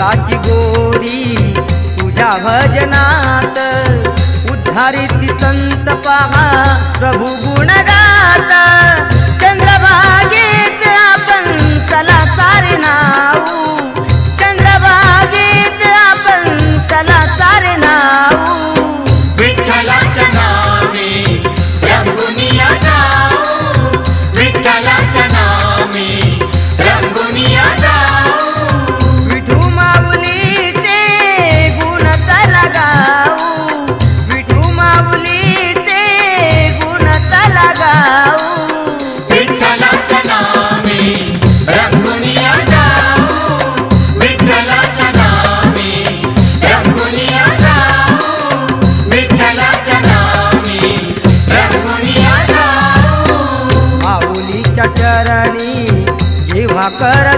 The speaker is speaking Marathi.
भक्ताची गोडी तुझ्या भजनात उद्धारित संत पहा प्रभु गुण गात चंद्रभागेत आपण चला सारे नाऊ चंद्रभागेत आपण चला सारे नाऊ विठ्ठलाच्या नामे रंगुनिया जाऊ विठ्ठलाच्या नामे रंगुनिया जाऊ विठू माऊलीचे गुण चला गाऊ विठू माऊलीचे गुण चला गाऊ विठ्ठलाच्या नामे रंगुनिया जाऊ विठ्ठलाच्या नामे रंगुनिया जाऊ विठ्ठलाच्या नामे रंगुनिया जाऊ माऊलीच्या चरणी जेव्हा कर